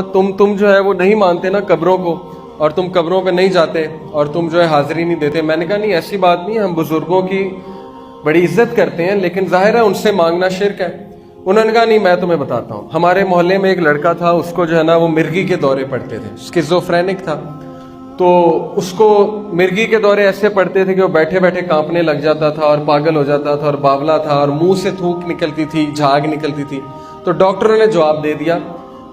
تم جو ہے وہ نہیں مانتے نا قبروں کو، اور تم قبروں پہ نہیں جاتے، اور تم جو ہے حاضری نہیں دیتے۔ میں نے کہا نہیں، ایسی بات نہیں ہے، ہم بزرگوں کی بڑی عزت کرتے ہیں، لیکن ظاہر ہے ان سے مانگنا شرک ہے۔ انہوں نے کہا نہیں، میں تمہیں بتاتا ہوں۔ ہمارے محلے میں ایک لڑکا تھا، اس کو جو ہے نا وہ مرگی کے دورے پڑتے تھے، اسکیزوفرینک تھا، تو اس کو مرگی کے دورے ایسے پڑتے تھے کہ وہ بیٹھے بیٹھے کانپنے لگ جاتا تھا اور پاگل ہو جاتا تھا اور باولا تھا، اور منہ سے تھوک نکلتی تھی، جھاگ نکلتی تھی۔ تو ڈاکٹروں نے جواب دے دیا۔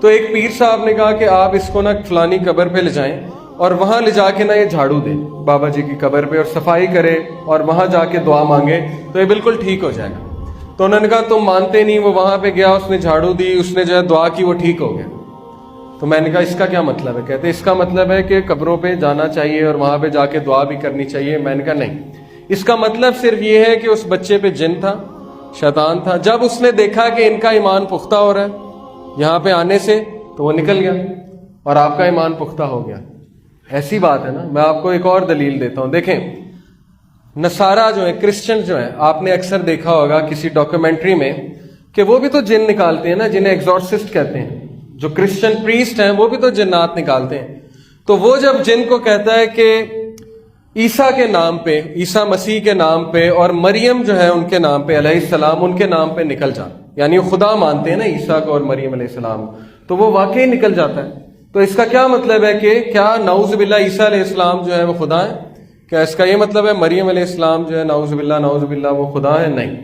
تو ایک پیر صاحب نے کہا کہ آپ اس کو نا فلانی قبر پہ لے جائیں اور وہاں لے جا کے نا یہ جھاڑو دے بابا جی کی قبر پہ، اور صفائی کرے اور وہاں جا کے دعا مانگے تو یہ بالکل ٹھیک ہو جائے گا۔ تو انہوں نے کہا تم مانتے نہیں۔ وہ وہاں پہ گیا، اس نے جھاڑو دی، اس نے جو ہے دعا کی، وہ ٹھیک ہو گیا۔ تو میں نے کہا اس کا کیا مطلب ہے؟ کہتے اس کا مطلب ہے کہ قبروں پہ جانا چاہیے اور وہاں پہ جا کے دعا بھی کرنی چاہیے۔ میں نے کہا نہیں، اس کا مطلب صرف یہ ہے کہ اس بچے پہ جن تھا، شیطان تھا۔ جب اس نے دیکھا کہ ان کا ایمان پختہ ہو رہا ہے یہاں پہ آنے سے، تو وہ نکل گیا اور آپ کا ایمان پختہ ہو گیا۔ ایسی بات ہے نا۔ میں آپ کو ایک اور دلیل دیتا ہوں۔ دیکھیں، نصارہ جو ہیں، کرسچن جو ہیں، آپ نے اکثر دیکھا ہوگا کسی ڈاکیومنٹری میں کہ وہ بھی تو جن نکالتے ہیں نا، جنہیں ایگزورسسٹ کہتے ہیں۔ جو کرسچن پریسٹ ہیں وہ بھی تو جنات نکالتے ہیں۔ تو وہ جب جن کو کہتا ہے کہ عیسیٰ کے نام پہ، عیسیٰ مسیح کے نام پہ اور مریم جو ہے ان کے نام پہ علیہ السلام، ان کے نام پہ نکل جا، یعنی وہ خدا مانتے ہیں نا عیسیٰ کو اور مریم علیہ السلام، تو وہ واقعی نکل جاتا ہے۔ تو اس کا کیا مطلب ہے کہ کیا نعوذ باللہ عیسیٰ علیہ السلام جو ہے وہ خدا ہے؟ کیا اس کا یہ مطلب ہے مریم علیہ السلام جو ہے نعوذ باللہ وہ خدا ہے؟ نہیں،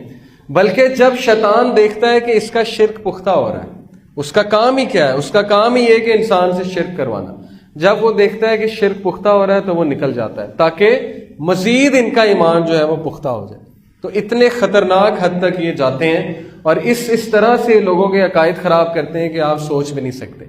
بلکہ جب شیطان دیکھتا ہے کہ اس کا شرک پختہ ہو رہا ہے، اس کا کام ہی کیا ہے؟ اس کا کام ہی یہ کہ انسان سے شرک کروانا۔ جب وہ دیکھتا ہے کہ شرک پختہ ہو رہا ہے تو وہ نکل جاتا ہے، تاکہ مزید ان کا ایمان جو ہے وہ پختہ ہو جائے۔ تو اتنے خطرناک حد تک یہ جاتے ہیں، اور اس طرح سے لوگوں کے عقائد خراب کرتے ہیں کہ آپ سوچ بھی نہیں سکتے۔